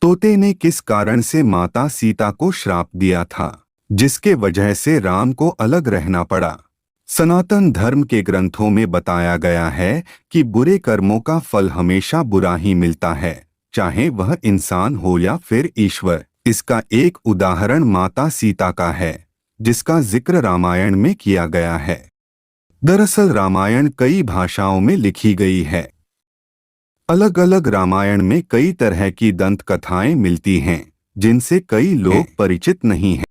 तोते ने किस कारण से माता सीता को श्राप दिया था, जिसके वजह से राम को अलग रहना पड़ा। सनातन धर्म के ग्रंथों में बताया गया है कि बुरे कर्मों का फल हमेशा बुरा ही मिलता है, चाहे वह इंसान हो या फिर ईश्वर। इसका एक उदाहरण माता सीता का है, जिसका जिक्र रामायण में किया गया है। दरअसल रामायण कई भाषाओं में लिखी गई है। अलग अलग रामायण में कई तरह की दंत कथाएं मिलती हैं, जिनसे कई लोग परिचित नहीं हैं।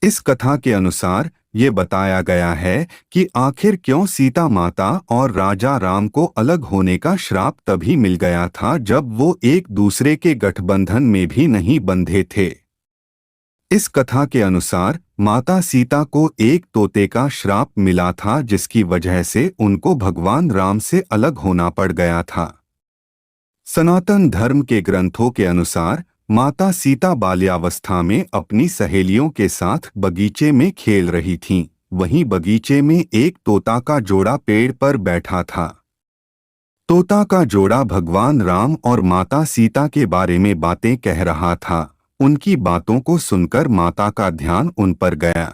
इस कथा के अनुसार ये बताया गया है कि आखिर क्यों सीता माता और राजा राम को अलग होने का श्राप तभी मिल गया था जब वो एक दूसरे के गठबंधन में भी नहीं बंधे थे। इस कथा के अनुसार माता सीता को एक तोते का श्राप मिला था, जिसकी वजह से उनको भगवान राम से अलग होना पड़ गया था। सनातन धर्म के ग्रंथों के अनुसार माता सीता बाल्यावस्था में अपनी सहेलियों के साथ बगीचे में खेल रही थीं। वहीं बगीचे में एक तोता का जोड़ा पेड़ पर बैठा था। तोता का जोड़ा भगवान राम और माता सीता के बारे में बातें कह रहा था। उनकी बातों को सुनकर माता का ध्यान उन पर गया।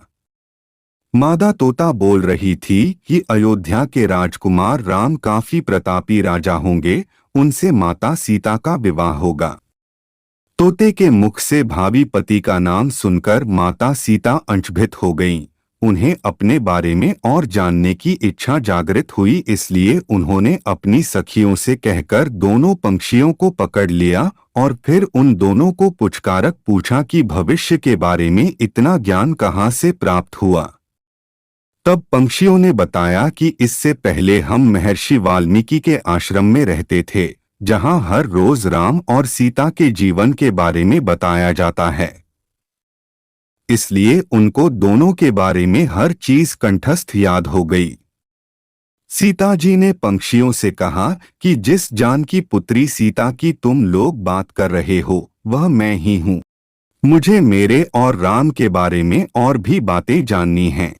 मादा तोता बोल रही थी कि अयोध्या के राजकुमार राम काफी प्रतापी राजा होंगे, उनसे माता सीता का विवाह होगा। तोते के मुख से भावी पति का नाम सुनकर माता सीता अचंभित हो गईं। उन्हें अपने बारे में और जानने की इच्छा जागृत हुई, इसलिए उन्होंने अपनी सखियों से कहकर दोनों पंछियों को पकड़ लिया और फिर उन दोनों को पुचकारक पूछा कि भविष्य के बारे में इतना ज्ञान कहाँ से प्राप्त हुआ। तब पंछियों ने बताया कि इससे पहले हम महर्षि वाल्मीकि के आश्रम में रहते थे, जहां हर रोज राम और सीता के जीवन के बारे में बताया जाता है। इसलिए उनको दोनों के बारे में हर चीज कंठस्थ याद हो गई। सीता जी ने पंछियों से कहा कि जिस जान की पुत्री सीता की तुम लोग बात कर रहे हो, वह मैं ही हूँ। मुझे मेरे और राम के बारे में और भी बातें जाननी हैं।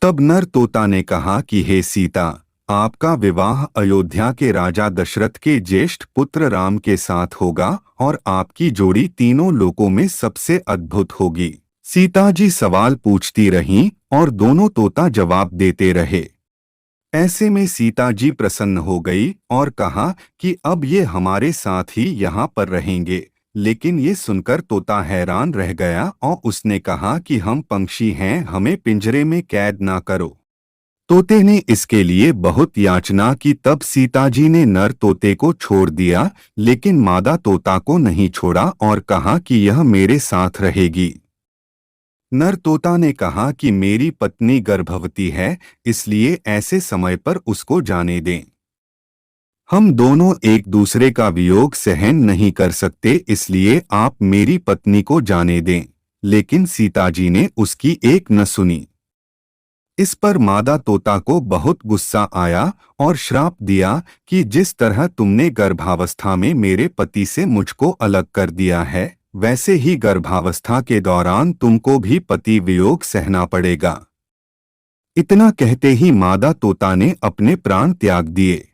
तब नर तोता ने कहा कि हे सीता, आपका विवाह अयोध्या के राजा दशरथ के ज्येष्ठ पुत्र राम के साथ होगा और आपकी जोड़ी तीनों लोकों में सबसे अद्भुत होगी। सीता जी सवाल पूछती रहीं और दोनों तोता जवाब देते रहे। ऐसे में सीता जी प्रसन्न हो गई और कहा कि अब ये हमारे साथ ही यहाँ पर रहेंगे। लेकिन ये सुनकर तोता हैरान रह गया और उसने कहा कि हम पंछी हैं, हमें पिंजरे में कैद ना करो। तोते ने इसके लिए बहुत याचना की। तब सीता जी ने नर तोते को छोड़ दिया, लेकिन मादा तोता को नहीं छोड़ा और कहा कि यह मेरे साथ रहेगी। नर तोता ने कहा कि मेरी पत्नी गर्भवती है, इसलिए ऐसे समय पर उसको जाने दें। हम दोनों एक दूसरे का वियोग सहन नहीं कर सकते, इसलिए आप मेरी पत्नी को जाने दें। लेकिन सीता जी ने उसकी एक न सुनी। इस पर मादा तोता को बहुत गुस्सा आया और श्राप दिया कि जिस तरह तुमने गर्भावस्था में मेरे पति से मुझको अलग कर दिया है, वैसे ही गर्भावस्था के दौरान तुमको भी पति वियोग सहना पड़ेगा। इतना कहते ही मादा तोता ने अपने प्राण त्याग दिए।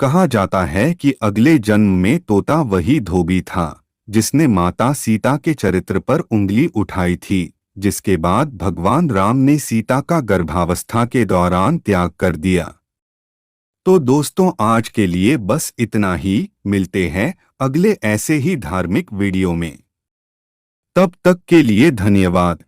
कहा जाता है कि अगले जन्म में तोता वही धोबी था जिसने माता सीता के चरित्र पर उंगली उठाई थी, जिसके बाद भगवान राम ने सीता का गर्भावस्था के दौरान त्याग कर दिया। तो दोस्तों, आज के लिए बस इतना ही। मिलते हैं अगले ऐसे ही धार्मिक वीडियो में। तब तक के लिए धन्यवाद।